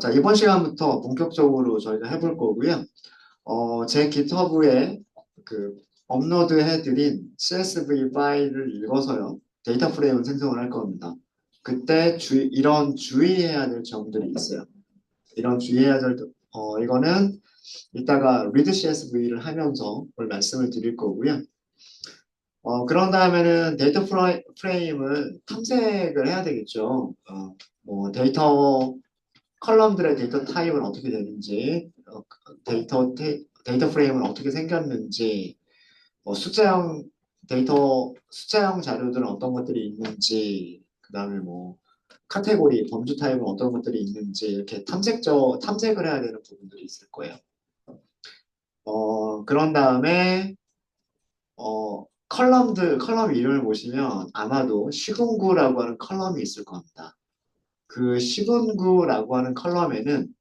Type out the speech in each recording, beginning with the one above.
자, 이번 시간부터 본격적으로 저희가 해볼 거고요. 제 GitHub에 그 업로드해드린 CSV 파일을 읽어서요. 데이터 프레임을 생성을 할 겁니다. 그때 이런 주의해야 될 점들이 있어요. 이런 주의해야 될, 이거는 이따가 read CSV를 하면서 그걸 말씀을 드릴 거고요. 그런 다음에는 데이터 프레임을 탐색을 해야 되겠죠. 뭐 컬럼들의 데이터 타입은 어떻게 되는지, 데이터 프레임은 어떻게 생겼는지, 숫자형 자료들은 어떤 것들이 있는지, 그 다음에 뭐, 카테고리, 범주 타입은 어떤 것들이 있는지, 이렇게 탐색을 해야 되는 부분들이 있을 거예요. 그런 다음에, 컬럼 이름을 보시면 아마도 시군구라고 하는 컬럼이 있을 겁니다. 그 시군구라고 하는 컬럼에는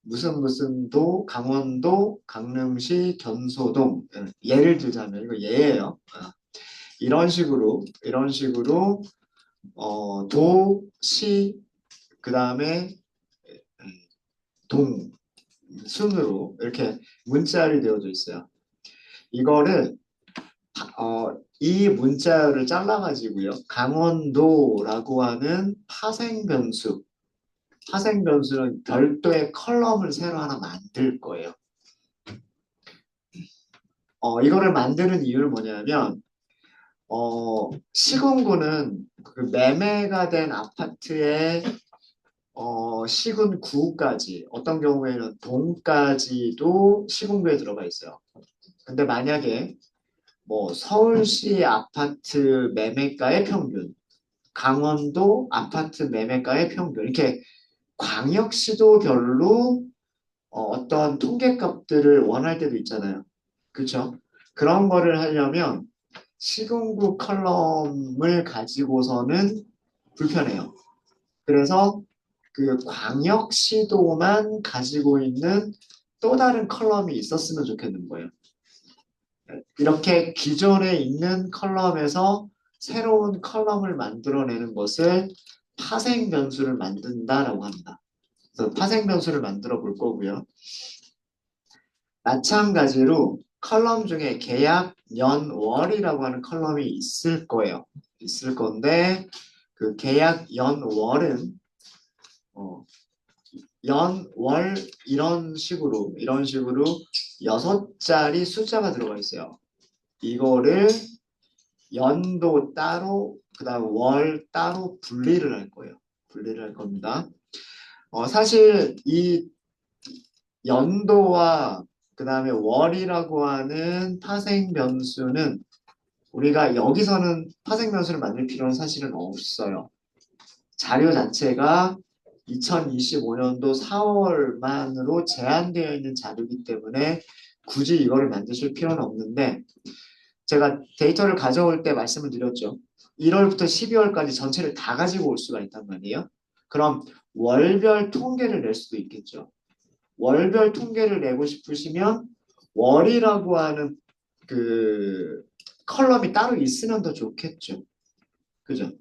무슨 도, 강원도, 강릉시, 견소동 예를 들자면 이거 예예요. 이런 식으로 도, 시, 그 다음에 동 순으로 이렇게 문자열이 되어져 있어요. 이거를 이 문자열을 잘라가지고요. 강원도라고 하는 파생 변수는 별도의 컬럼을 새로 하나 만들 거예요. 이거를 만드는 이유는 뭐냐면 시군구는 그 매매가 된 아파트의 시군구까지 어떤 경우에는 동까지도 시군구에 들어가 있어요. 근데 만약에 뭐 서울시 아파트 매매가의 평균, 강원도 아파트 매매가의 평균 이렇게 광역시도별로 어떤 통계값들을 원할 때도 있잖아요. 그렇죠? 그런 거를 하려면 시군구 컬럼을 가지고서는 불편해요. 그래서 그 광역시도만 가지고 있는 또 다른 컬럼이 있었으면 좋겠는 거예요. 이렇게 기존에 있는 컬럼에서 새로운 컬럼을 만들어내는 것을 파생 변수를 만든다라고 합니다. 그래서 파생 변수를 만들어 볼 거고요. 마찬가지로 컬럼 중에 계약 연월이라고 하는 컬럼이 있을 거예요. 있을 건데 그 계약 연월은 어, 연월 이런 식으로 6자리 숫자가 들어가 있어요. 이거를 연도 따로 그다음 월 따로 분리를 할 거예요. 분리를 할 겁니다. 사실 이 연도와 그 다음에 월이라고 하는 파생 변수는 우리가 여기서는 파생 변수를 만들 필요는 사실은 없어요. 자료 자체가 2025년도 4월만으로 제한되어 있는 자료이기 때문에 굳이 이거를 만드실 필요는 없는데 제가 데이터를 가져올 때 말씀을 드렸죠. 1월부터 12월까지 전체를 다 가지고 올 수가 있단 말이에요. 그럼 월별 통계를 낼 수도 있겠죠. 월별 통계를 내고 싶으시면 월이라고 하는 그 컬럼이 따로 있으면 더 좋겠죠. 그죠?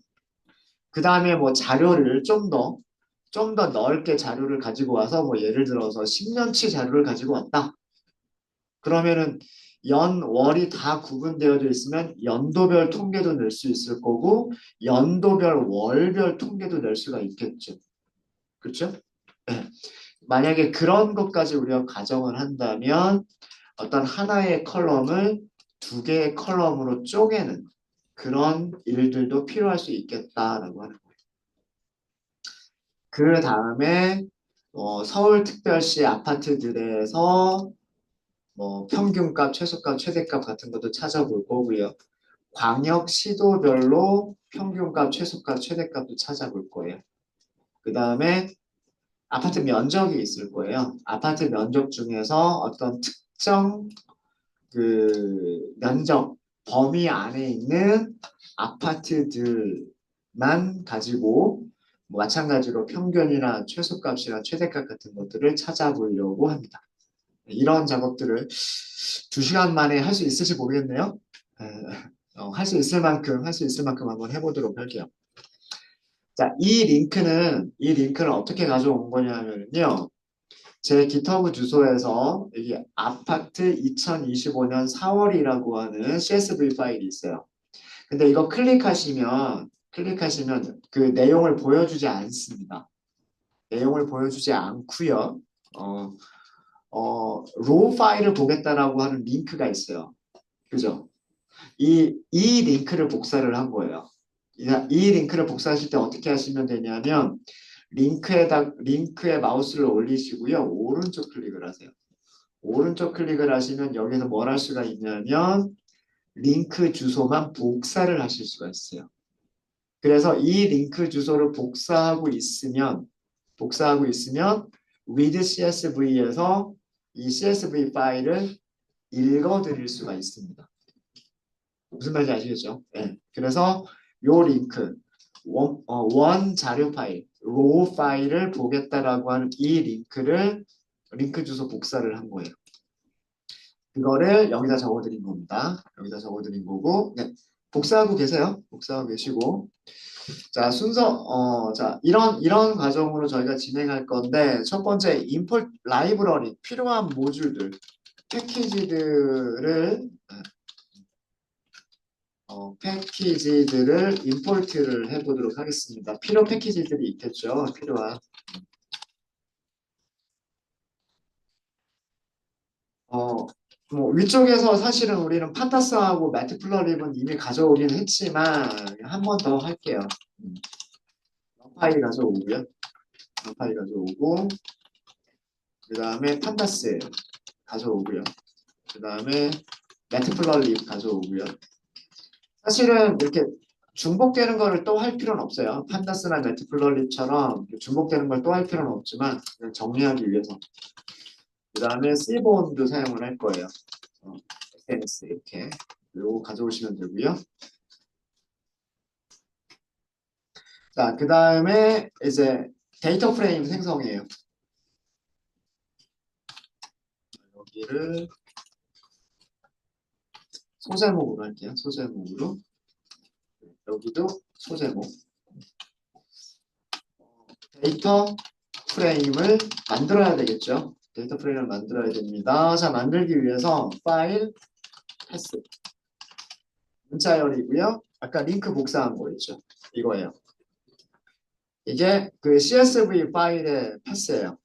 그 다음에 뭐 자료를 좀 더 넓게 자료를 가지고 와서 뭐 예를 들어서 10년치 자료를 가지고 왔다. 그러면은 월이 다 구분되어져 있으면 연도별 통계도 낼 수 있을 거고 연도별 월별 통계도 낼 수가 있겠죠. 그렇죠? 네. 만약에 그런 것까지 우리가 가정을 한다면 어떤 하나의 컬럼을 두 개의 컬럼으로 쪼개는 그런 일들도 필요할 수 있겠다라고 하는 거예요. 그 다음에 서울특별시 아파트들에서 뭐 평균값, 최소값, 최대값 같은 것도 찾아볼 거고요. 광역시도별로 평균값, 최소값, 최대값도 찾아볼 거예요. 그 다음에 아파트 면적이 있을 거예요. 아파트 면적 중에서 어떤 특정 그 면적 범위 안에 있는 아파트들만 가지고 뭐 마찬가지로 평균이나 최소값이나 최대값 같은 것들을 찾아보려고 합니다. 이런 작업들을 2시간 만에 할 수 있을지 모르겠네요. 할 수 있을 만큼 한번 해보도록 할게요. 자, 이 링크는 어떻게 가져온 거냐면요. 제 GitHub 주소에서 여기 아파트 2025년 4월이라고 하는 CSV 파일이 있어요. 근데 이거 클릭하시면 그 내용을 보여주지 않습니다. 내용을 보여주지 않고요. 어, 로우 파일을 보겠다라고 하는 링크가 있어요. 그죠? 이 링크를 복사를 한 거예요. 이 링크를 복사하실 때 어떻게 하시면 되냐면 링크에 마우스를 올리시고요. 오른쪽 클릭을 하세요. 오른쪽 클릭을 하시면 여기서 뭘 할 수가 있냐면 링크 주소만 복사를 하실 수가 있어요. 그래서 이 링크 주소를 복사하고 있으면 read CSV에서 이 CSV 파일을 읽어드릴 수가 있습니다. 무슨 말인지 아시겠죠? 네. 그래서 요 링크 원 자료 파일, 로우 파일을 보겠다라고 하는 이 링크 주소 복사를 한 거예요. 그거를 여기다 적어드린 겁니다. 여기다 적어드린 거고, 네. 복사하고 계세요. 복사하고 계시고. 자, 자, 이런 과정으로 저희가 진행할 건데, 첫 번째, import 라이브러리, 필요한 모듈들, 패키지들을, 패키지들을 임포트를 해보도록 하겠습니다. 필요 패키지들이 있겠죠. 필요한. 어, 뭐 위쪽에서 사실은 우리는 판타스하고 매트플러립은 이미 가져오긴 했지만 한 번 더 할게요. 음, 파일 가져오고요. 파일 가져오고 그 다음에 판타스 가져오고요. 그 다음에 매트플러립 가져오고요. 사실은 이렇게 중복되는 거를 또 할 필요는 없어요. 판다스나 매트플러립처럼 중복되는 걸 또 할 필요는 없지만 그냥 정리하기 위해서. 그 다음에 C본도 사용을 할 거예요. SNS 이렇게 요거 가져오시면 되고요. 자, 그 다음에 이제 데이터 프레임 생성이에요. 여기를 소제목으로 할게요. 소제목으로. 여기도 소제목. 데이터 프레임을 만들어야 되겠죠. 데이터 프레임을 만들어야 됩니다. 자, 만들기 위해서 파일, 패스. 문자열이고요. 아까 링크 복사한 거 있죠. 이거예요. 이게 그 CSV 파일의 패스예요.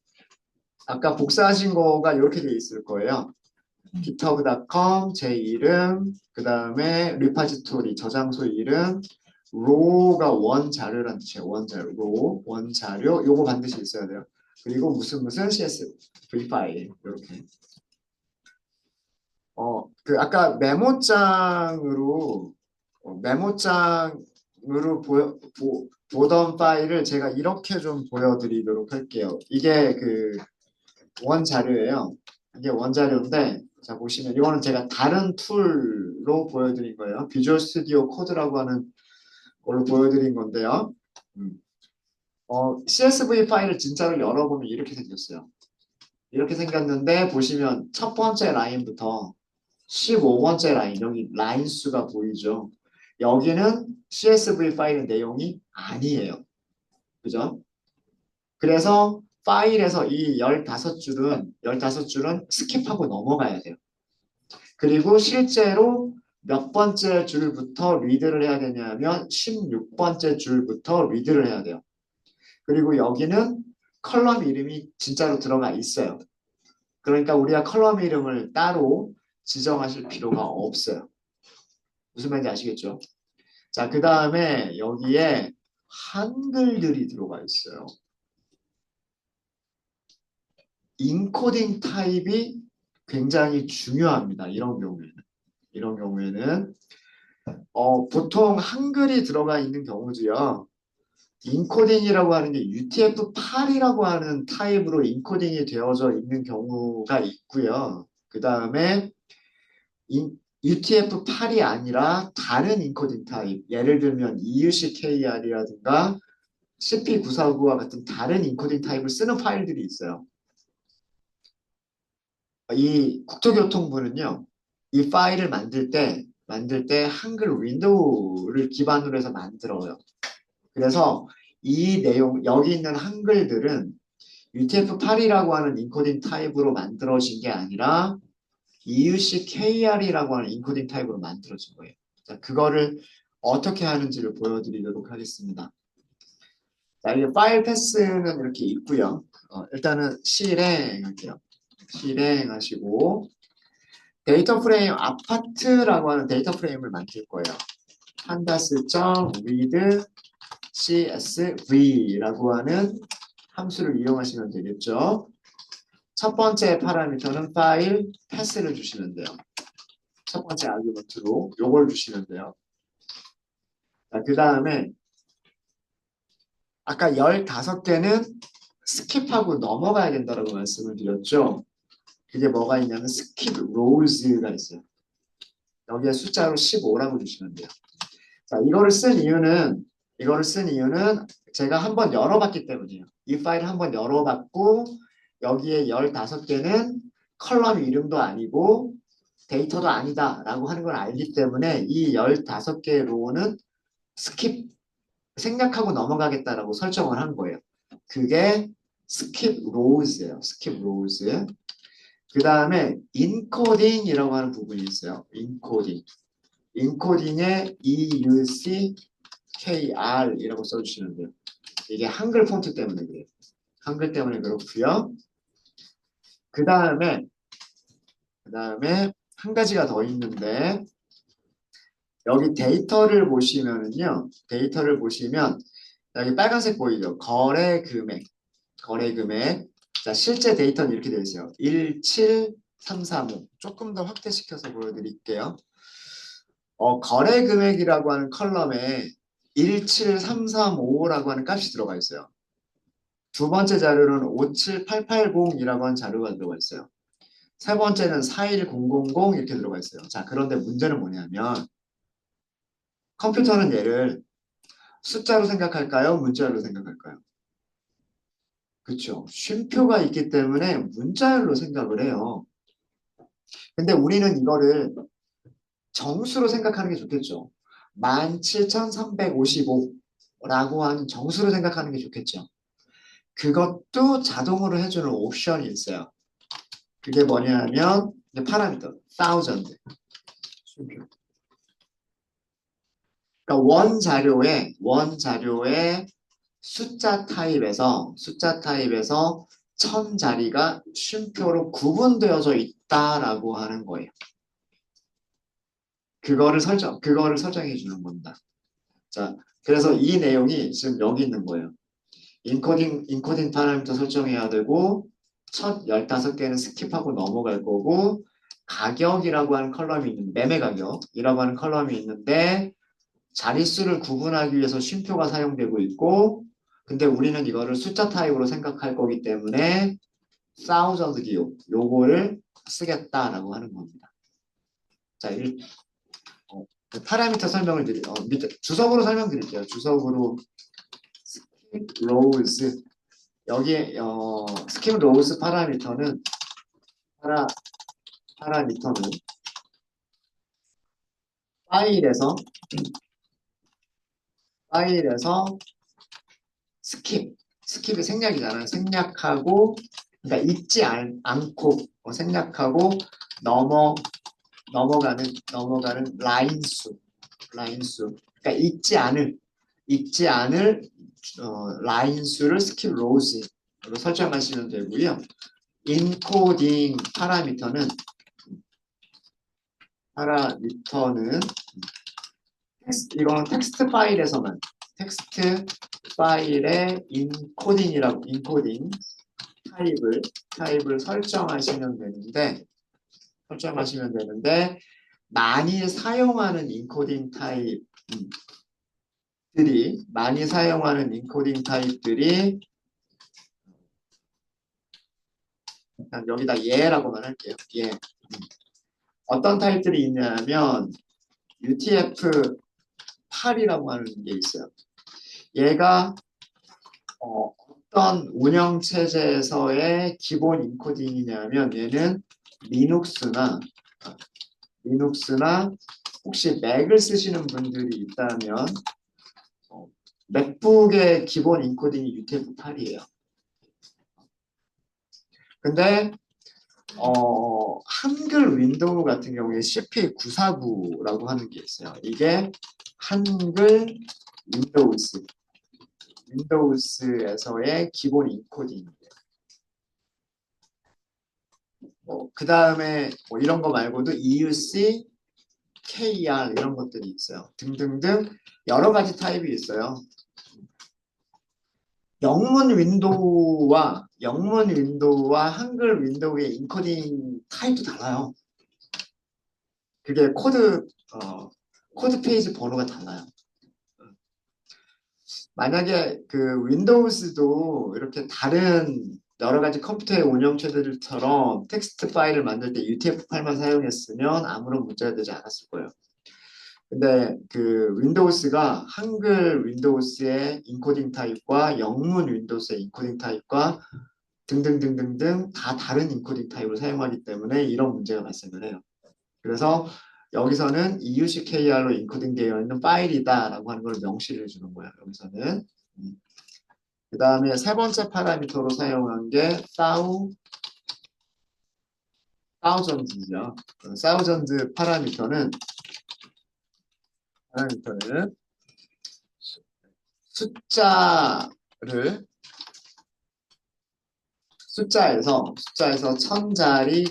아까 복사하신 거가 이렇게 돼 있을 거예요. github.com 제 이름, 그 다음에 리파지토리 저장소 이름, 로우가 원 자료란 뜻이에요. 원 자료, 로우, 원 자료, 요거 반드시 있어야 돼요. 그리고 무슨 CSV 파일 이렇게. 그 아까 메모장으로 보던 파일을 제가 이렇게 좀 보여드리도록 할게요. 이게 그 원 자료예요. 이게 원 자료인데, 자 보시면 이거는 제가 다른 툴로 보여드린 거예요. 비주얼 스튜디오 코드라고 하는 걸로 보여드린 건데요. 음. CSV 파일을 진짜로 열어보면 이렇게 생겼어요. 이렇게 생겼는데 보시면 첫 번째 라인부터 15번째 라인, 여기 라인 수가 보이죠? 여기는 CSV 파일의 내용이 아니에요. 그죠? 그래서 파일에서 이 15줄은 스킵하고 넘어가야 돼요. 그리고 실제로 몇 번째 줄부터 리드를 해야 되냐면 16번째 줄부터 리드를 해야 돼요. 그리고 여기는 컬럼 이름이 진짜로 들어가 있어요. 그러니까 우리가 컬럼 이름을 따로 지정하실 필요가 없어요. 무슨 말인지 아시겠죠? 자, 그 다음에 여기에 한글들이 들어가 있어요. 인코딩 타입이 굉장히 중요합니다. 이런 경우에는 보통 한글이 들어가 있는 경우도요. 인코딩이라고 하는 게 UTF-8이라고 하는 타입으로 인코딩이 되어져 있는 경우가 있고요. 그 다음에 UTF-8이 아니라 다른 인코딩 타입, 예를 들면 EUCKR이라든가 CP949와 같은 다른 인코딩 타입을 쓰는 파일들이 있어요. 이 국토교통부는요, 이 파일을 만들 때 한글 윈도우를 기반으로 해서 만들어요. 그래서 이 내용, 여기 있는 한글들은 UTF-8이라고 하는 인코딩 타입으로 만들어진 게 아니라 EUC-KR이라고 하는 인코딩 타입으로 만들어진 거예요. 자, 그거를 어떻게 하는지를 보여드리도록 하겠습니다. 자, 이게 파일 패스는 이렇게 있고요. 일단은 실행할게요. 실행하시고 데이터 프레임 아파트라고 하는 데이터 프레임을 만들 거예요. pandas.read csv라고 하는 함수를 이용하시면 되겠죠. 첫 번째 파라미터는 파일 패스를 주시면 돼요. 첫 번째 아규먼트로 요걸 주시면 돼요. 그 다음에 아까 15개는 스킵하고 넘어가야 된다고 말씀을 드렸죠. 그게 뭐가 있냐면 스킵 로우즈가 있어요. 여기에 숫자로 15라고 주시면 돼요. 자, 이거를 쓴 이유는 제가 한번 열어봤기 때문이에요. 이 파일을 한번 열어봤고 여기에 15개는 컬럼 이름도 아니고 데이터도 아니다 라고 하는 걸 알기 때문에 이 15개의 로우는 스킵, 생략하고 넘어가겠다라고 설정을 한 거예요. 그게 스킵 로우즈예요. 스킵 로우즈. 그 다음에 인코딩이라고 하는 부분이 있어요. 인코딩. 인코딩에 EUCKR이라고 써주시면 돼요. 이게 한글 폰트 때문에 그래요. 한글 때문에 그렇고요. 그 다음에 한 가지가 더 있는데 여기 데이터를 보시면은요. 데이터를 보시면 여기 빨간색 보이죠? 거래 금액. 거래 금액. 자, 실제 데이터는 이렇게 되어 있어요. 17335. 조금 더 확대시켜서 보여드릴게요. 거래 금액이라고 하는 컬럼에 17335라고 하는 값이 들어가 있어요. 두 번째 자료는 57880이라고 하는 자료가 들어가 있어요. 세 번째는 41000 이렇게 들어가 있어요. 자, 그런데 문제는 뭐냐면 컴퓨터는 얘를 숫자로 생각할까요? 문자로 생각할까요? 그렇죠. 쉼표가 있기 때문에 문자열로 생각을 해요. 근데 우리는 이거를 정수로 생각하는 게 좋겠죠. 17355라고 하는 정수로 생각하는 게 좋겠죠. 그것도 자동으로 해주는 옵션이 있어요. 그게 뭐냐면 파라미터 1000. 그러니까 원 자료의 숫자 타입에서 1000자리가 쉼표로 구분되어져 있다라고 하는 거예요. 그거를 설정해 주는 겁니다. 자, 그래서 이 내용이 지금 여기 있는 거예요. 인코딩 파라미터 설정해야 되고, 첫 15개는 스킵하고 넘어갈 거고, 가격이라고 하는 컬럼이 있는데, 매매 가격이라고 하는 컬럼이 있는데, 자릿수를 구분하기 위해서 쉼표가 사용되고 있고, 근데 우리는 이거를 숫자 타입으로 생각할 거기 때문에, 사우전드 기호, 요거를 쓰겠다라고 하는 겁니다. 자, 파라미터 설명을 밑에 주석으로 설명드릴게요. 주석으로 스킵 로우즈 여기에 스킵 로우즈 파라미터는 파일에서 스킵이 생략이잖아요. 생략하고 그러니까 잊지 않고 생략하고 넘어가는 라인수 그러니까 잊지 않을 라인수를 스킵 로우즈로 설정하시면 되고요. 인코딩 파라미터는 이건 텍스트 파일의 인코딩 타입을 설정하시면 되는데 많이 사용하는 인코딩 타입들이 그냥 여기다 예라고만 할게요. 예. 어떤 타입들이 있냐면 UTF-8이라고 하는 게 있어요. 얘가 어떤 운영체제에서의 기본 인코딩이냐면 얘는 리눅스나 혹시 맥을 쓰시는 분들이 있다면 맥북의 기본 인코딩이 UTF-8이에요. 근데 한글 윈도우 같은 경우에 CP949라고 하는 게 있어요. 이게 한글 윈도우스에서의 기본 인코딩이에요. 그 다음에 뭐 이런 거 말고도 EUC, KR 이런 것들이 있어요. 등등등 여러 가지 타입이 있어요. 영문 윈도우와 한글 윈도우의 인코딩 타입도 달라요. 그게 코드 페이지 번호가 달라요. 만약에 그 윈도우스도 이렇게 다른 여러 가지 컴퓨터의 운영체들처럼 텍스트 파일을 만들 때 UTF-8만 사용했으면 아무런 문제가 되지 않았을 거예요. 근데 그 윈도우스가 한글 윈도우스의 인코딩 타입과 영문 윈도우스의 인코딩 타입과 등등등등등 다 다른 인코딩 타입을 사용하기 때문에 이런 문제가 발생을 해요. 그래서 여기서는 EUCKR로 인코딩되어 있는 파일이다라고 하는 걸 명시를 해주는 거예요. 여기서는. 그 다음에 세 번째 파라미터로 사용한 게 thousand죠. thousand 파라미터는 숫자를 숫자에서 천자리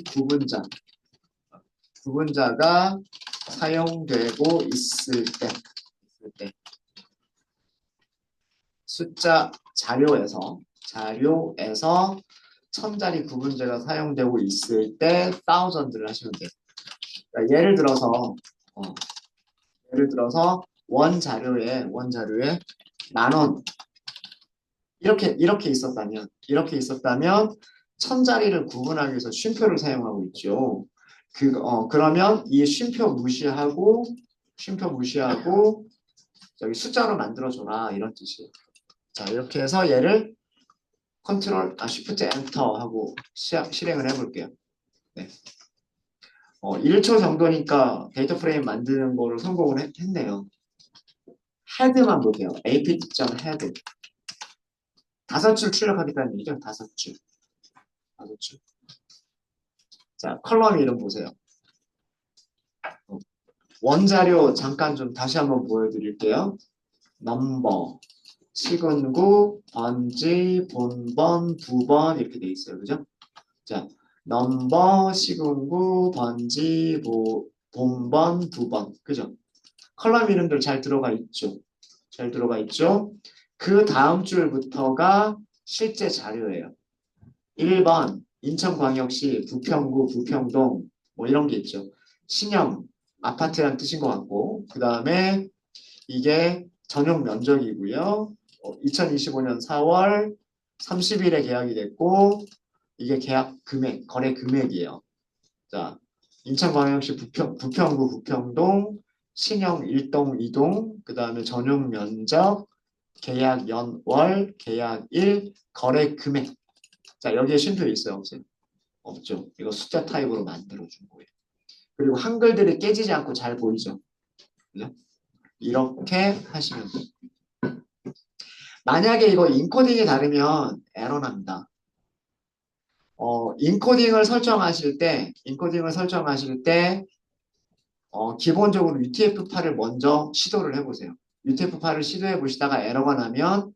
구분자가 사용되고 있을 때 숫자 자료에서 천자리 구분자가 사용되고 있을 때 thousand를 하시면 돼요. 그러니까 예를 들어서 원 자료에 10,000원 이렇게 있었다면 천자리를 구분하기 위해서 쉼표를 사용하고 있죠. 그러면 이 쉼표 무시하고 저기 숫자로 만들어줘라 이런 뜻이에요. 자 이렇게 해서 얘를 Shift 엔터 하고 실행을 해볼게요. 네. 1초 정도니까 데이터 프레임 만드는 거를 성공을 했네요. 헤드만 볼게요. apt.head 5줄 출력하겠다는 얘기죠. 5줄. 자, 컬럼 이름 보세요. 원자료 잠깐 좀 다시 한번 보여드릴게요. 넘버, 시군구, 번지, 본번, 부번 이렇게 돼 있어요. 그죠? 자, 넘버, 시군구, 번지, 본번, 부번. 그죠? 컬럼 이름들 잘 들어가 있죠? 그 다음 줄부터가 실제 자료예요. 1번 인천광역시 부평구 부평동 뭐 이런 게 있죠. 신형 아파트란 뜻인 것 같고 그 다음에 이게 전용 면적이고요. 2025년 4월 30일에 계약이 됐고 이게 계약 금액, 거래 금액이에요. 자, 인천광역시 부평구 부평동 신형 1동 2동 그 다음에 전용 면적 계약 연월 계약 일 거래 금액 자 여기에 쉼표 있어요 없어요? 없죠. 이거 숫자 타입으로 만들어준 거예요. 그리고 한글들이 깨지지 않고 잘 보이죠? 그죠? 이렇게 하시면 돼요. 만약에 이거 인코딩이 다르면 에러 납니다. 인코딩을 설정하실 때 기본적으로 UTF-8을 먼저 시도를 해보세요. UTF-8을 시도해 보시다가 에러가 나면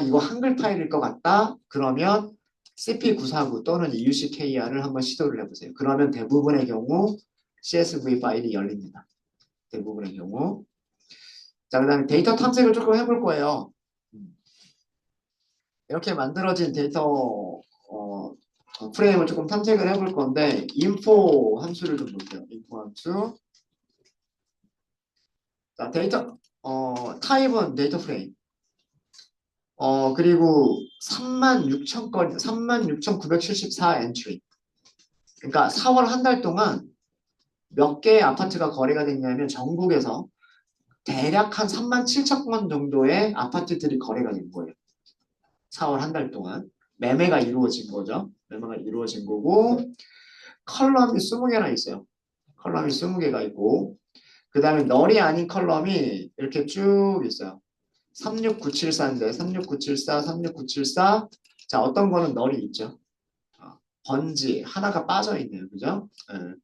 이거 한글 파일일 것 같다. 그러면 CP949 또는 EUCKR을 한번 시도를 해보세요. 그러면 대부분의 경우 CSV 파일이 열립니다. 대부분의 경우. 자, 그 다음에 데이터 탐색을 조금 해볼 거예요. 이렇게 만들어진 데이터 프레임을 조금 탐색을 해볼 건데 info 함수를 좀 볼게요. info 함수. 자, 타입은 데이터 프레임. 그리고 36,974 엔트리. 그러니까 4월 한 달 동안 몇 개의 아파트가 거래가 됐냐면 전국에서 대략 한 37,000건 정도의 아파트들이 거래가 된 거예요. 4월 한 달 동안. 매매가 이루어진 거죠. 매매가 이루어진 거고 컬럼이 20개나 있어요. 컬럼이 20개가 있고 그 다음에 널이 아닌 컬럼이 이렇게 쭉 있어요. 36974인데 36974, 36974. 자, 어떤 거는 널이 있죠. 번지 하나가 빠져 있네요. 그죠? 예.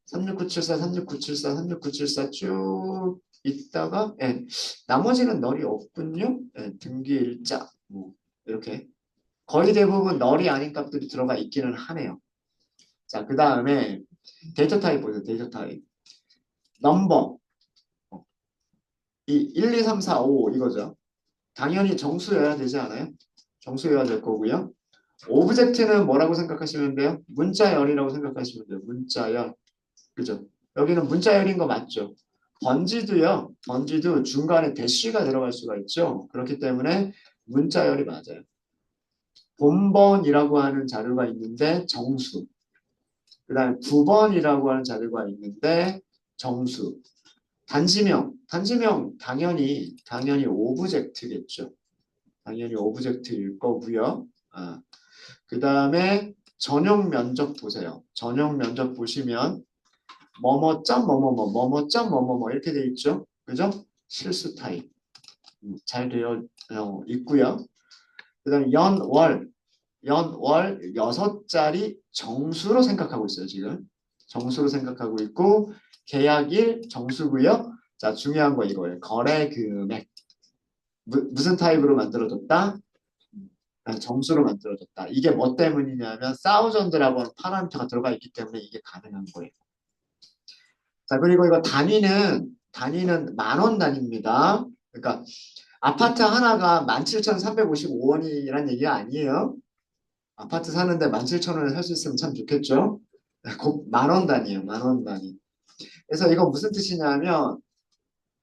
36974, 36974, 36974 쭉 있다가 예. 나머지는 널이 없군요. 예. 등기일자 뭐 이렇게 거의 대부분 널이 아닌 값들이 들어가 있기는 하네요. 자, 그 다음에 데이터 타입 보세요. 데이터 타입. 넘버. 이 1, 2, 3, 4, 5 이거죠. 당연히 정수여야 되지 않아요? 정수여야 될 거고요. 오브젝트는 뭐라고 생각하시면 돼요? 문자열이라고 생각하시면 돼요. 문자열. 그죠? 여기는 문자열인 거 맞죠? 번지도요. 번지도 중간에 대쉬가 들어갈 수가 있죠. 그렇기 때문에 문자열이 맞아요. 본번이라고 하는 자료가 있는데 정수. 그 다음에 9번이라고 하는 자료가 있는데 정수. 단지명 당연히 오브젝트겠죠. 당연히 오브젝트일 거고요. 그 다음에 전용 면적 보세요. 전용 면적 보시면 뭐뭐점 뭐뭐뭐 뭐뭐점 뭐뭐뭐 이렇게 돼 있죠. 그죠? 실수 타입 잘 되어 있고요. 그 다음에 연월 6자리 정수로 생각하고 있어요. 지금 정수로 생각하고 있고 계약일 정수고요. 자, 중요한 거 이거예요. 거래 금액 무슨 타입으로 만들어졌다? 정수로 만들어졌다. 이게 뭐 때문이냐면 사우전드라고 하는 파라미터가 들어가 있기 때문에 이게 가능한 거예요. 자, 그리고 이거 단위는 만원 단위입니다. 그러니까 아파트 하나가 17,355원이란 얘기가 아니에요. 아파트 사는데 17,000원에 살 수 있으면 참 좋겠죠. 곧 만원 단위예요. 만원 단위. 그래서 이거 무슨 뜻이냐면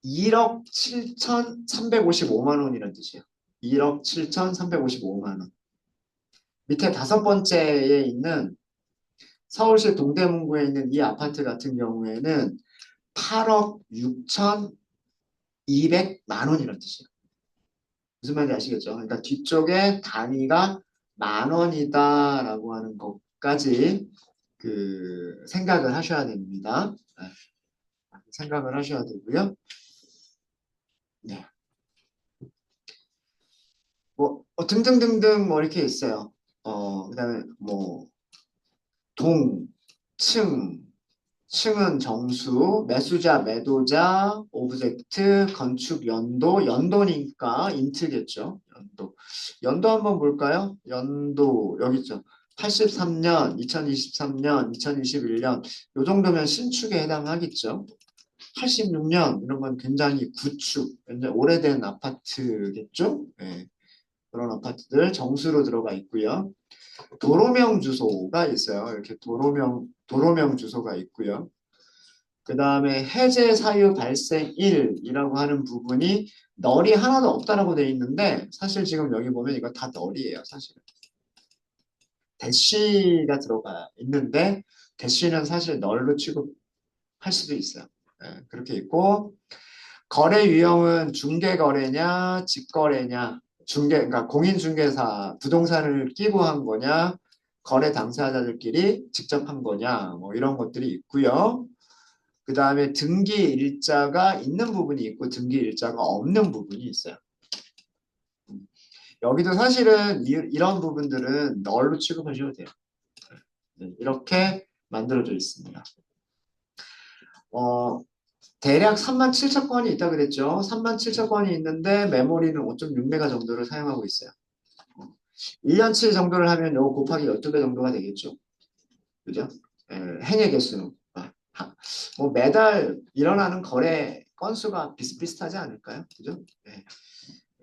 1억 7,355만 원이라는 뜻이에요. 1억 7,355만 원. 밑에 다섯 번째에 있는 서울시 동대문구에 있는 이 아파트 같은 경우에는 8억 6,200만 원이라는 뜻이에요. 무슨 말인지 아시겠죠? 그러니까 뒤쪽에 단위가 만 원이다라고 하는 것까지 그 생각을 하셔야 됩니다. 네, 생각을 하셔야 되고요. 네. 뭐 등등등등 뭐 이렇게 있어요. 그다음에 뭐 동, 층, 층은 정수, 매수자, 매도자, 오브젝트, 건축 연도, 연도니까 인트겠죠. 연도 한번 볼까요? 연도 여기 있죠. 83년, 2023년, 2021년 요 정도면 신축에 해당하겠죠. 86년 이런 건 굉장히 구축, 굉장히 오래된 아파트겠죠. 네, 그런 아파트들 정수로 들어가 있고요. 도로명 주소가 있어요. 이렇게 도로명 주소가 있고요. 그 다음에 해제 사유 발생일이라고 하는 부분이 널이 하나도 없다라고 돼 있는데 사실 지금 여기 보면 이거 다 널이에요. 사실은. 대시가 들어가 있는데 대시는 사실 널로 취급할 수도 있어요. 예, 그렇게 있고 거래 유형은 중개 거래냐 직거래냐 그러니까 공인중개사 부동산을 끼고 한 거냐 거래 당사자들끼리 직접 한 거냐 뭐 이런 것들이 있고요. 그 다음에 등기 일자가 있는 부분이 있고 등기 일자가 없는 부분이 있어요. 여기도 사실은 이런 부분들은 널로 취급하셔도 돼요. 네, 이렇게 만들어져 있습니다. 어, 대략 37,000건이 있다 그랬죠. 37,000건이 있는데 메모리는 5.6메가 정도를 사용하고 있어요. 1년치 정도를 하면 요 곱하기 12배 정도가 되겠죠. 그죠? 행의 개수. 뭐 매달 일어나는 거래 건수가 비슷비슷하지 않을까요? 그죠? 네.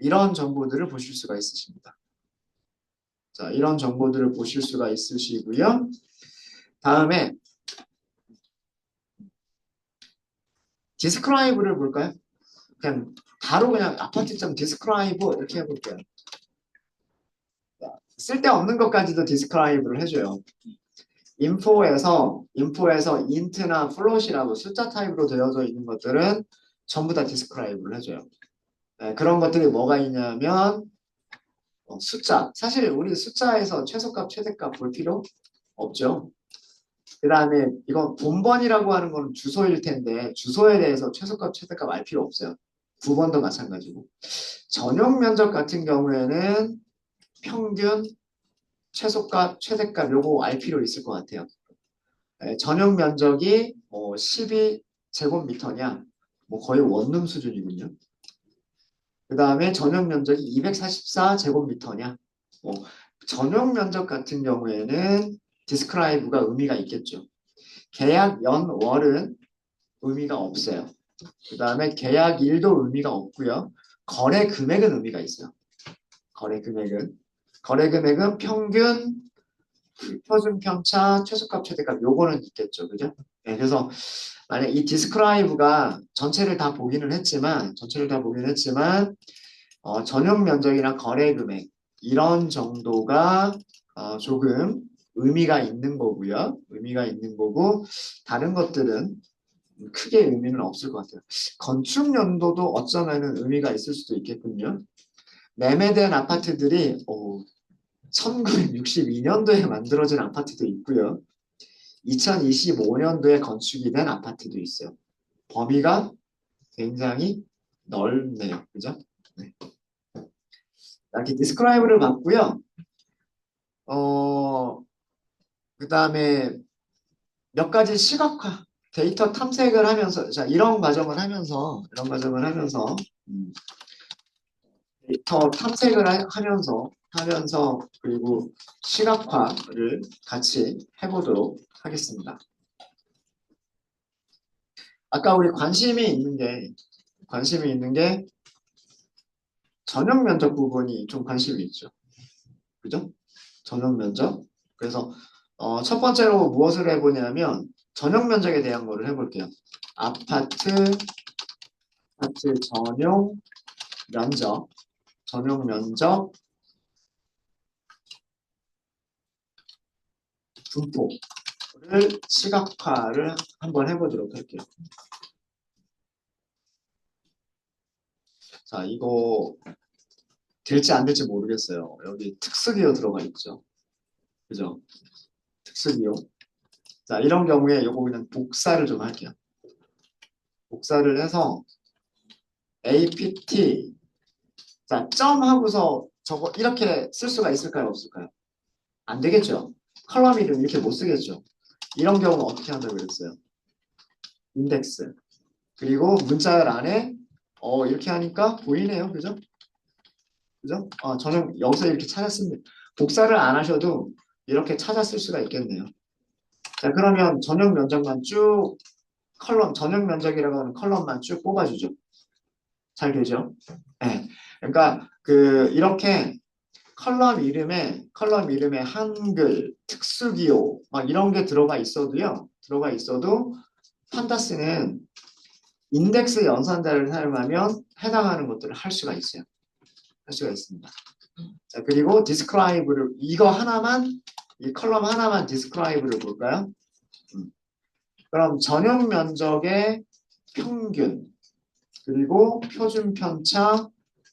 이런 정보들을 보실 수가 있으십니다. 자, 이런 정보들을 보실 수가 있으시고요. 다음에 디스크라이브를 볼까요? 그냥 바로 그냥 아파트점 디스크라이브 이렇게 해볼게요. 쓸데없는 것까지도 디스크라이브를 해줘요. 인포에서 int나 float이라고 숫자 타입으로 되어져 있는 것들은 전부 다 디스크라이브를 해줘요. 네, 그런 것들이 뭐가 있냐면 숫자. 사실 우리 숫자에서 최소값, 최대값 볼 필요 없죠. 그 다음에 이건 본번이라고 하는 건 주소일 텐데 주소에 대해서 최소값, 최대값 알 필요 없어요. 9번도 마찬가지고. 전용 면적 같은 경우에는 평균, 최소값, 최대값 요거 알 필요 있을 것 같아요. 전용 면적이 뭐 12제곱미터냐? 뭐 거의 원룸 수준이군요. 그 다음에 전용 면적이 244제곱미터냐? 뭐 전용 면적 같은 경우에는 describe가 의미가 있겠죠. 계약 연월은 의미가 없어요. 그 다음에 계약일도 의미가 없고요. 거래 금액은 의미가 있어요. 거래 금액은. 거래 금액은 평균, 표준 편차, 최소값, 최대값 요거는 있겠죠. 그죠? 네, 그래서 만약 이 describe가 전체를 다 보기는 했지만 전용 면적이나 거래 금액 이런 정도가 조금 의미가 있는 거고요. 의미가 있는 거고 다른 것들은 크게 의미는 없을 것 같아요. 건축 연도도 어쩌면은 의미가 있을 수도 있겠군요. 매매된 아파트들이 1962년도에 만들어진 아파트도 있고요. 2025년도에 건축이 된 아파트도 있어요. 범위가 굉장히 넓네요. 그죠? 네. 이렇게 디스크라이브를 봤고요. 그 다음에 몇 가지 시각화, 데이터 탐색을 하면서, 자, 이런 과정을 하면서, 데이터 탐색을 하면서, 그리고 시각화를 같이 해보도록 하겠습니다. 아까 우리 관심이 있는 게 전용 면적 부분이 좀 관심이 있죠. 그죠? 전용 면적. 그래서 첫 번째로 무엇을 해보냐면 전용 면적에 대한 거를 해볼게요. 아파트 전용 면적 분포를 시각화를 한번 해보도록 할게요. 자, 이거 될지 안 될지 모르겠어요. 여기 특수기호 들어가 있죠. 그죠? 특수기호. 자, 이런 경우에 이거 그냥 복사를 좀 할게요. 복사를 해서 apt 자, 점 하고서 저거 이렇게 쓸 수가 있을까요? 없을까요? 안 되겠죠. 컬럼 이름 이렇게 못 쓰겠죠. 이런 경우는 어떻게 한다고 그랬어요? 인덱스. 그리고 문자열 안에 이렇게 하니까 보이네요. 그죠? 그죠? 저는 여기서 이렇게 찾았습니다. 복사를 안 하셔도 이렇게 찾았을 수가 있겠네요. 자, 그러면 전용 면적만 쭉 전용 면적이라고 하는 컬럼만 쭉 뽑아주죠. 잘 되죠? 네. 그러니까 이렇게 컬럼 이름에 한글, 특수기호 막 이런 게 들어가 있어도 판다스는 인덱스 연산자를 사용하면 해당하는 것들을 할 수가 있어요. 할 수가 있습니다. 자, 그리고 디스크라이브를 이 컬럼 하나만 디스크라이브를 볼까요? 그럼 전용 면적의 평균 그리고 표준 편차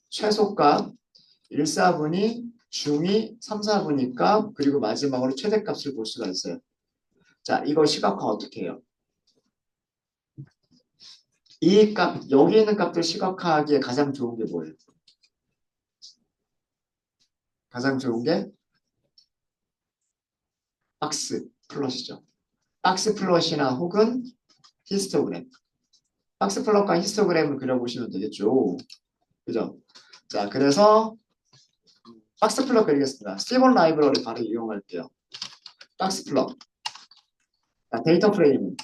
최소값 1, 4분위 중위 3, 4분위 값 그리고 마지막으로 최대값을 볼 수가 있어요. 자, 이거 시각화 어떻게 해요? 이 값, 여기 있는 값들 시각화하기에 가장 좋은 게 뭐예요? 가장 좋은 게 박스 플롯이죠. 박스 플롯이나 혹은 히스토그램. 박스 플롯과 히스토그램을 그려보시면 되겠죠. 그죠? 자, 그래서 박스 플롯 그리겠습니다. 스티븐 라이브러리 바로 이용할게요. 박스 플롯. 자, 데이터 프레임은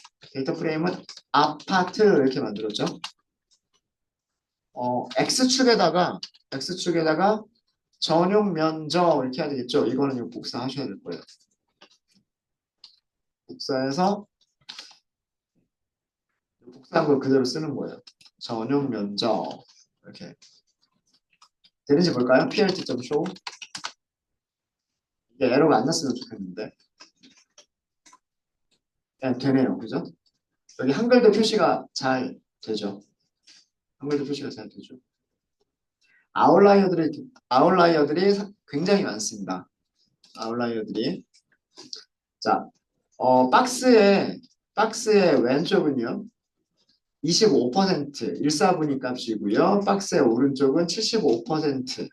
아파트 이렇게 만들었죠. X축에다가 전용 면적 이렇게 해야 되겠죠. 이거는 이거 복사하셔야 될 거예요. 복사해서 복사한 걸 그대로 쓰는 거예요. 전용 면적 이렇게 되는지 볼까요? plt.show 이게 에러가 안 났으면 좋겠는데 네, 되네요. 그죠? 여기 한글도 표시가 잘 되죠. 한글도 표시가 잘 되죠. 아웃라이어들이 굉장히 많습니다. 아웃라이어들이. 자, 박스의 왼쪽은요. 25% 1사분위 값이고요. 박스의 오른쪽은 75%.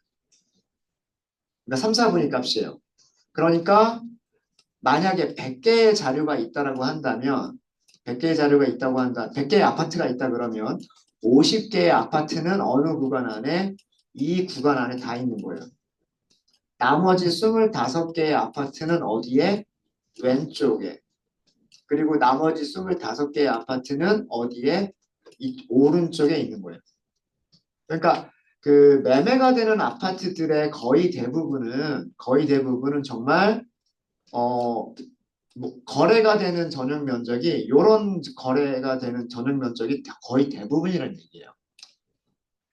그러니까 3, 4분위 값이에요. 그러니까 만약에 100개의 자료가 있다라고 한다면 100개의 자료가 있다고 한다. 100개의 아파트가 있다 그러면 50개의 아파트는 어느 구간 안에 이 구간 안에 다 있는 거예요. 나머지 25개의 아파트는 어디에? 왼쪽에. 그리고 나머지 25개의 아파트는 어디에? 이 오른쪽에 있는 거예요. 그러니까 그 매매가 되는 아파트들의 거의 대부분은 정말 뭐 거래가 되는 전용 면적이 요런 거래가 되는 전용 면적이 거의 대부분이라는 얘기예요.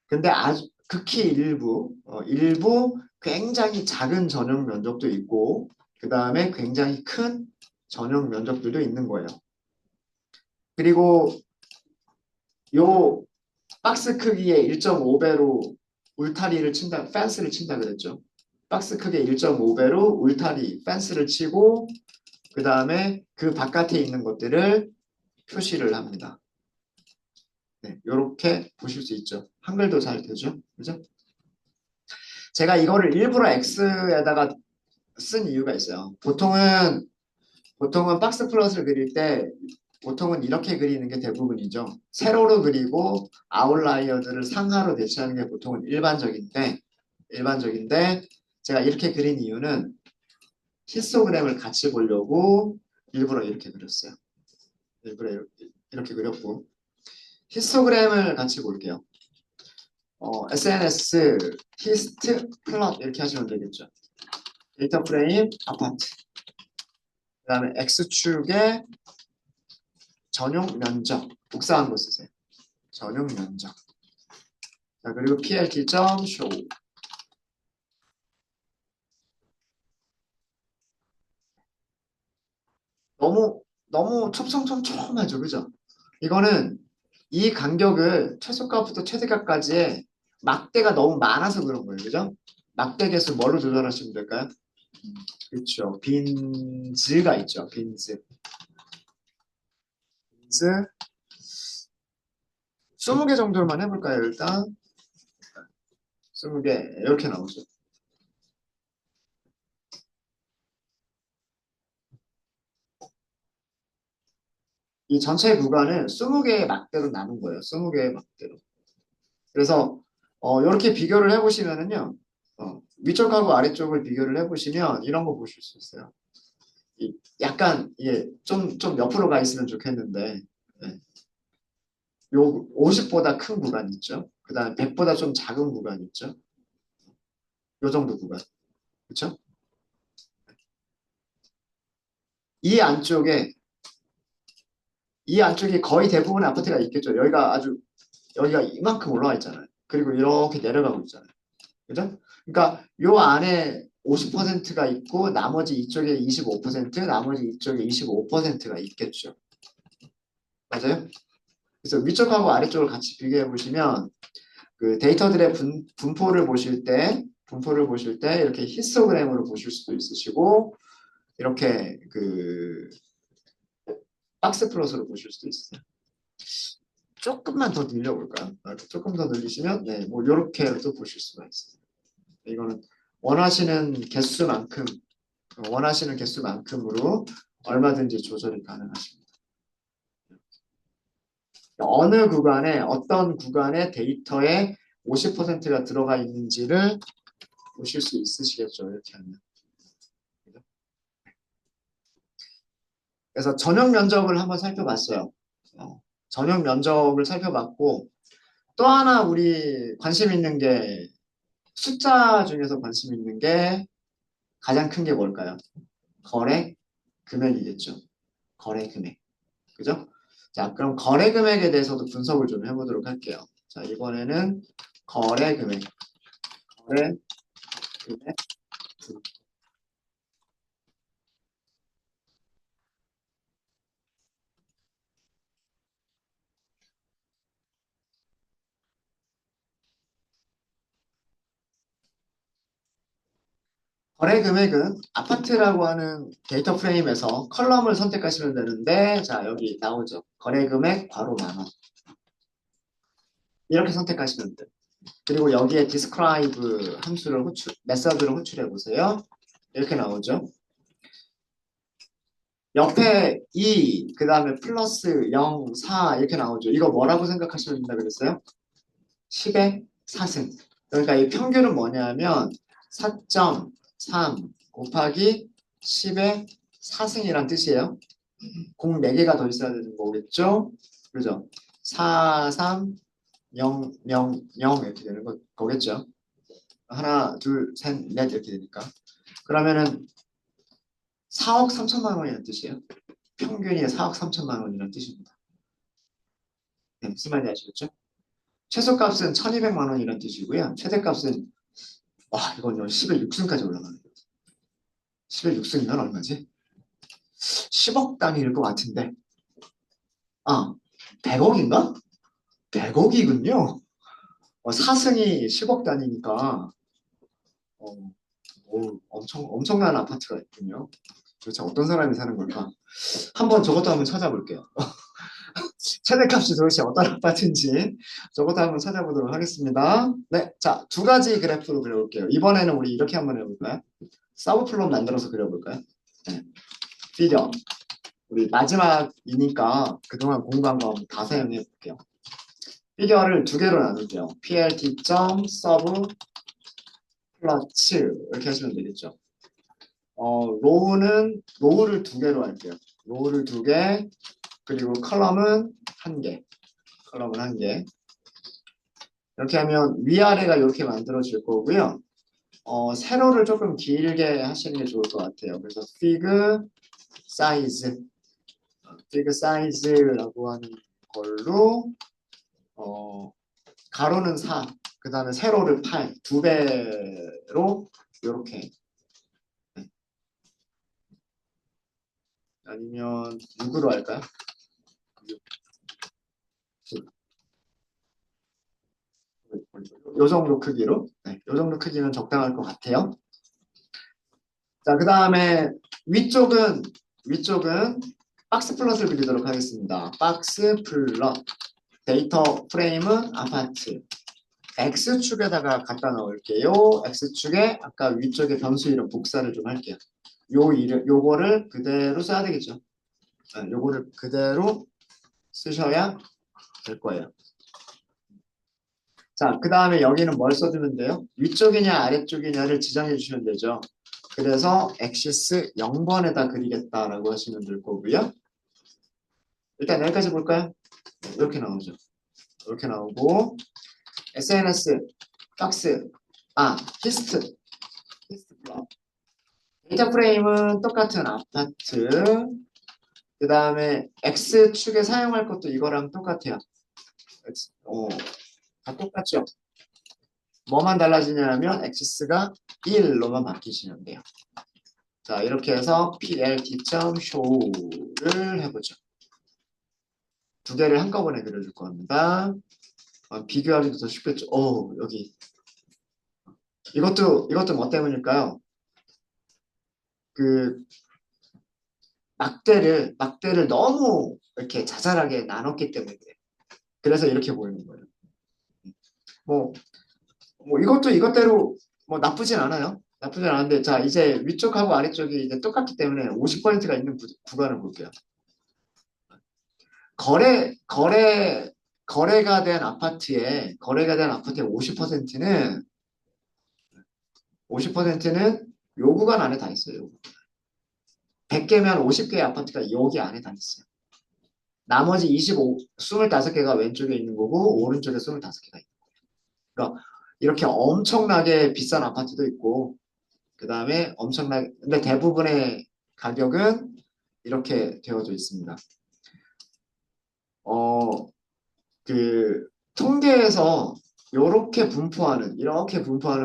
근데 아주 극히 일부 굉장히 작은 전용 면적도 있고 그 다음에 굉장히 큰 전용 면적들도 있는 거예요. 그리고 요 박스 크기의 1.5배로 울타리를 친다, 펜스를 친다 그랬죠. 박스 크기의 1.5배로 울타리, 펜스를 치고 그 다음에 그 바깥에 있는 것들을 표시를 합니다. 네, 이렇게 보실 수 있죠. 한글도 잘 되죠. 그죠? 제가 이거를 일부러 X에다가 쓴 이유가 있어요. 보통은 박스 플롯을 그릴 때 보통은 이렇게 그리는 게 대부분이죠. 세로로 그리고 아웃라이어들을 상하로 대체하는 게 보통은 일반적인데 제가 이렇게 그린 이유는 히스토그램을 같이 보려고 일부러 이렇게 그렸어요. 일부러 이렇게 그렸고 히스토그램을 같이 볼게요. SNS 히스트 플롯 이렇게 하시면 되겠죠. 데이터 프레임 아파트 그 다음에 X축에 전용 면적 복사한 거 쓰세요. 전용 면적 자 그리고 plt.show 너무 촘촘촘촘하죠 그죠? 이거는 이 간격을 최소값부터 최대값까지의 막대가 너무 많아서 그런 거예요 그죠? 막대 개수 뭘로 조절하시면 될까요? 그렇죠 빈즈가 있죠 빈즈 20개 정도만 해볼까요 일단 20개 이렇게 나오죠 이 전체 구간은 20개의 막대로 나눈 거예요 20개의 막대로 그래서 이렇게 비교를 해보시면은요 위쪽하고 아래쪽을 비교를 해보시면 이런 거 보실 수 있어요 약간 예, 좀 옆으로 가 있으면 좋겠는데 예, 요 50보다 큰 구간 있죠 그 다음에 100보다 좀 작은 구간 있죠 요 정도 구간 그렇죠 이 안쪽에 이 안쪽에 거의 대부분의 아파트가 있겠죠 여기가 이만큼 올라와 있잖아요 그리고 이렇게 내려가고 있잖아요 그죠? 그러니까 요 안에 50%가 있고 나머지 이쪽에 25% 나머지 이쪽에 25%가 있겠죠. 맞아요? 그래서 위쪽하고 아래쪽을 같이 비교해 보시면 그 데이터들의 분포를 보실 때 이렇게 히스토그램으로 보실 수도 있으시고 이렇게 그 박스 플롯으로 보실 수도 있어요. 조금만 더 늘려볼까요? 조금 더 늘리시면 네, 뭐 이렇게 또 보실 수가 있어요. 이거는 원하시는 개수만큼 원하시는 개수만큼으로 얼마든지 조절이 가능하십니다. 어느 구간에 어떤 구간에 데이터에 50%가 들어가 있는지를 보실 수 있으시겠죠. 이렇게 하면. 그래서 전용 면적을 한번 살펴봤어요. 전용 면적을 살펴봤고 또 하나 우리 관심 있는 게 숫자 중에서 관심 있는 게 가장 큰 게 뭘까요? 거래 금액이겠죠. 거래 금액. 그죠? 자, 그럼 거래 금액에 대해서도 분석을 좀 해보도록 할게요. 자, 이번에는 거래 금액, 거래 금액, 거래 금액은 아파트라고 하는 데이터 프레임에서 컬럼을 선택하시면 되는데, 자, 여기 나오죠. 거래 금액 괄호 만 원. 이렇게 선택하시면 돼요. 그리고 여기에 describe 함수를 메서드를 호출해 보세요. 이렇게 나오죠. 옆에 2, 그 다음에 플러스 0, 4 이렇게 나오죠. 이거 뭐라고 생각하시면 된다 그랬어요? 10의 4승. 그러니까 이 평균은 뭐냐면 4.3 곱하기 10의 4승이란 뜻이에요. 공 4개가 더 있어야 되는 거겠죠? 그죠? 4, 3, 0, 0, 0 이렇게 되는 거겠죠? 하나, 둘, 셋, 넷 이렇게 되니까. 그러면은 4억 3천만 원이라는 뜻이에요. 평균이 4억 3천만 원이라는 뜻입니다. 네, 무슨 말인지 아시겠죠? 최소값은 1200만 원이라는 뜻이고요. 최대값은 와 이건 10의 6승까지 올라가는 거예요. 10의 6승이면 얼마지? 10억 단위일 것 같은데 아 100억인가? 100억이군요. 4승이 10억 단위니까 엄청난 아파트가 있군요. 도대체 어떤 사람이 사는 걸까? 한번 저것도 한번 찾아볼게요. 최대값이 도대체 어떤 아파트인지 저것도 한번 찾아보도록 하겠습니다. 네, 자, 두 가지 그래프로 그려볼게요. 이번에는 우리 이렇게 한번 해볼까요? 서브플롯 만들어서 그려볼까요? 네, 피겨. 우리 마지막이니까 그동안 공부한 거 다 사용해 볼게요. 피겨를 두 개로 나눌게요. plt.sub 플러츠 이렇게 하시면 되겠죠. 로우를 두 개로 할게요. 로우를 두 개, 그리고 컬럼은 한 개. 컬럼은 한 개. 이렇게 하면 위아래가 이렇게 만들어질 거고요. 세로를 조금 길게 하시는 게 좋을 것 같아요. 그래서 fig size라고 하는 걸로 가로는 4, 그 다음에 세로를 8, 두 배로 이렇게. 아니면 6으로 할까요? 요 정도 크기로. 네, 요 정도 크기는 적당할 것 같아요. 자, 그 다음에 위쪽은 박스 플롯을 그리도록 하겠습니다. 박스 플롯. 데이터 프레임은 아파트. X축에다가 갖다 넣을게요. X축에 아까 위쪽에 변수 이름 복사를 좀 할게요. 요거를 그대로 써야 되겠죠. 네, 요거를 그대로 쓰셔야 될 거예요. 자, 그 다음에 여기는 뭘 써주면 돼요? 위쪽이냐 아래쪽이냐를 지정해 주시면 되죠. 그래서 axis 0번에다 그리겠다라고 하시면 될 거고요. 일단 여기까지 볼까요? 이렇게 나오죠. 이렇게 나오고 SNS, 박스, 히스트 플롯. 데이터 프레임은 똑같은 아파트. 그 다음에 X축에 사용할 것도 이거랑 똑같아요. 다 똑같죠? 뭐만 달라지냐면 axis가 1로만 바뀌시면 돼요. 자, 이렇게 해서 plt.show를 해보죠. 두 개를 한꺼번에 그려줄 겁니다. 비교하기도 더 쉽겠죠. 여기. 이것도 뭐 때문일까요? 그, 막대를 너무 이렇게 자잘하게 나눴기 때문에 그래요. 그래서 이렇게 보이는 거예요. 뭐, 이것대로 뭐 나쁘진 않아요. 나쁘진 않은데, 자, 이제 위쪽하고 아래쪽이 이제 똑같기 때문에 50%가 있는 구간을 볼게요. 거래가 된 아파트의 50%는 요 구간 안에 다 있어요. 100개면 50개의 아파트가 여기 안에 다 있어요. 나머지 25개가 왼쪽에 있는 거고 오른쪽에 25개가 있는 거예요. 그러니까 이렇게 엄청나게 비싼 아파트도 있고 그 다음에 근데 대부분의 가격은 이렇게 되어져 있습니다. 그 통계에서 이렇게 분포하는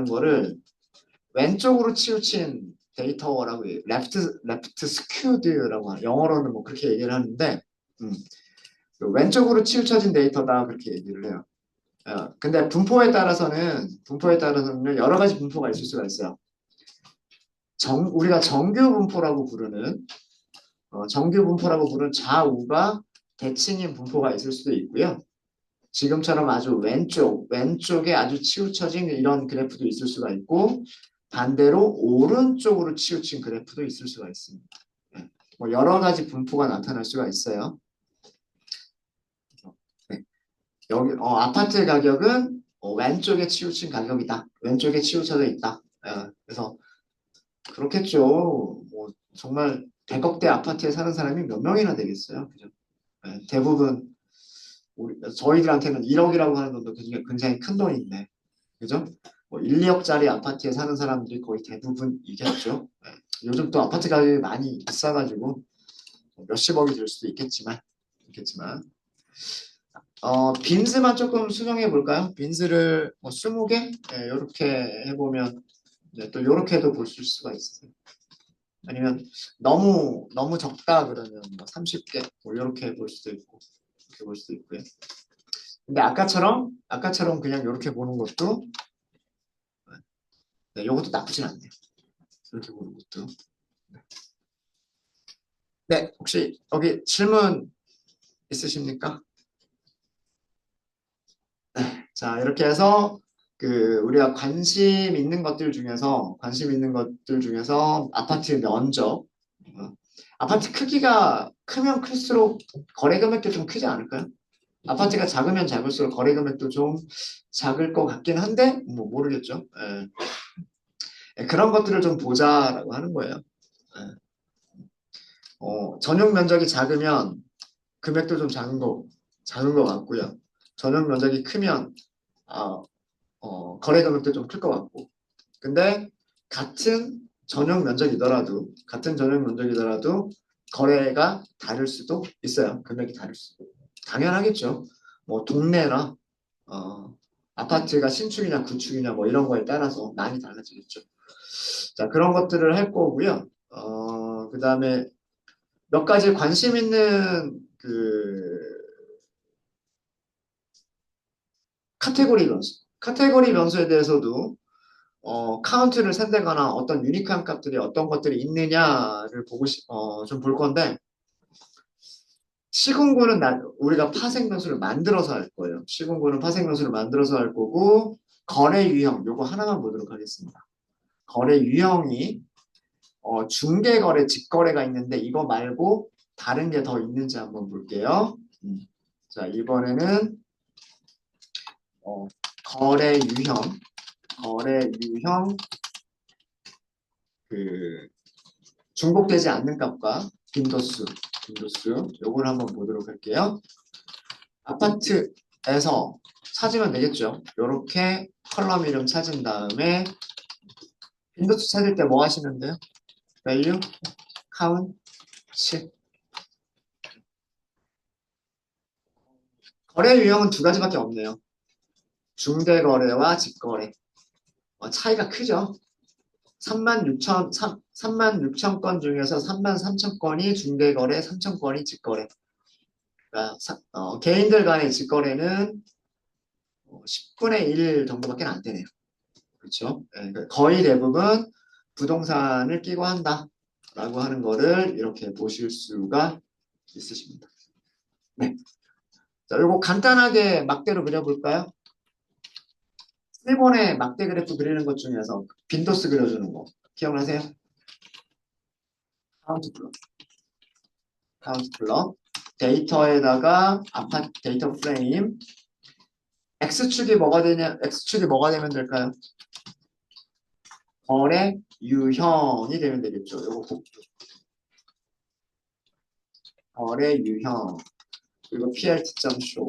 거를 왼쪽으로 치우친 데이터라고 해요. 레프트 스큐드라고 영어로는 뭐 그렇게 얘기를 하는데 왼쪽으로 치우쳐진 데이터다 그렇게 얘기를 해요. 근데 분포에 따라서는 여러 가지 분포가 있을 수가 있어요. 우리가 정규 분포라고 부르는 좌우가 대칭인 분포가 있을 수도 있고요. 지금처럼 아주 왼쪽에 아주 치우쳐진 이런 그래프도 있을 수가 있고, 반대로 오른쪽으로 치우친 그래프도 있을 수가 있습니다. 네. 뭐 여러 가지 분포가 나타날 수가 있어요. 네. 여기 아파트 가격은 왼쪽에 치우친 가격이다. 왼쪽에 치우쳐져 있다. 그래서 그렇겠죠. 뭐 정말 100억대 아파트에 사는 사람이 몇 명이나 되겠어요. 그죠? 대부분 저희들한테는 1억이라고 하는 돈도 굉장히 큰 돈인데, 그죠? 뭐 1, 2억짜리 아파트에 사는 사람들이 거의 대부분이겠죠. 요즘 또 아파트 가격이 많이 비싸가지고 몇십억이 될 수도 있겠지만, 빈스만 조금 수정해 볼까요? 빈스를 뭐 20개? 이렇게 해보면, 또 이렇게도 볼 수가 있어요. 아니면 너무 적다 그러면 뭐 30개 뭐 이렇게 볼 수도 있고, 이렇게 볼 수도 있고요. 근데 아까처럼 그냥 이렇게 보는 것도, 네, 이것도 나쁘진 않네요. 이렇게 보는 것도. 네, 혹시 여기 질문 있으십니까? 네, 자, 이렇게 해서 우리가 관심 있는 것들 중에서 아파트 면적, 아파트 크기가 크면 클수록 거래 금액도 좀 크지 않을까요? 아파트가 작으면 작을수록 거래 금액도 좀 작을 것 같긴 한데 뭐 모르겠죠. 그런 것들을 좀 보자라고 하는 거예요. 예. 전용 면적이 작으면 금액도 좀 작은 거 같고요. 전용 면적이 크면 아, 거래 금액도 좀 클 것 같고. 근데 같은 전용 면적이더라도 거래가 다를 수도 있어요. 금액이 다를 수도. 당연하겠죠. 뭐 동네나 아파트가 신축이냐 구축이냐 뭐 이런 거에 따라서 많이 달라지겠죠. 자, 그런 것들을 할 거고요. 그다음에 몇 가지 관심 있는 카테고리 변수에 대해서도 카운트를 센다거나 어떤 유니크한 값들이 어떤 것들이 있느냐를 좀 볼 건데, 시군구는 우리가 파생 변수를 만들어서 할 거예요. 시군구는 파생 변수를 만들어서 할 거고, 거래 유형 요거 하나만 보도록 하겠습니다. 거래 유형이 중개 거래, 직거래가 있는데 이거 말고 다른 게 더 있는지 한번 볼게요. 자, 이번에는 어, 거래 유형 그 중복되지 않는 값과 빈도수 요걸 한번 보도록 할게요. 아파트에서 찾으면 되겠죠. 이렇게 컬럼 이름 찾은 다음에 빈도수 찾을 때 뭐 하시면 돼요? value, count, 식. 거래 유형은 두 가지밖에 없네요. 중대거래와 직거래. 차이가 크죠. 36,000 건 중에서 33,000건이 중대거래, 3,000건이 직거래. 그러니까 개인들 간의 직거래는 10분의 1 정도밖에 안 되네요. 그렇죠? 그러니까 거의 대부분 부동산을 끼고 한다라고 하는 거를 이렇게 보실 수가 있으십니다. 네. 자, 이거 간단하게 막대로 그려볼까요? 일본의 막대 그래프 그리는 것 중에서 빈도수 그려주는 거 기억나세요? 카운트 플롯. 카운트 플롯. 데이터에다가 아파트 데이터 프레임. X축이 뭐가 되면 될까요? 거래 유형이 되면 되겠죠. 요거 복수. 거래 유형. 그리고 plt.show.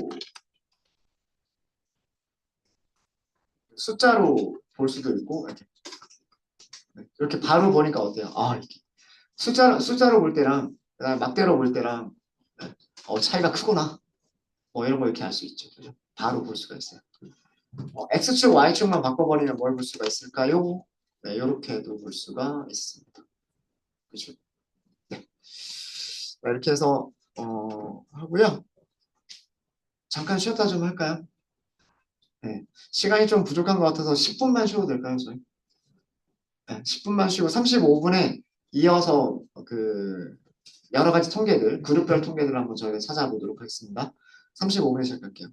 숫자로 볼 수도 있고, 이렇게 바로 보니까 어때요? 이렇게. 숫자로 볼 때랑, 그다음에 막대로 볼 때랑, 차이가 크구나. 이런 거 이렇게 알 수 있죠. 그죠? 바로 볼 수가 있어요. X축, Y축만 바꿔버리면 뭘 볼 수가 있을까요? 네, 이렇게도 볼 수가 있습니다. 그죠? 네. 이렇게 해서, 하고요. 잠깐 쉬었다 좀 할까요? 네. 시간이 좀 부족한 것 같아서 10분만 쉬어도 될까요, 저희? 네, 10분만 쉬고 35분에 이어서 여러 가지 통계들, 그룹별 통계들 한번 저희가 찾아보도록 하겠습니다. 35분에 시작할게요.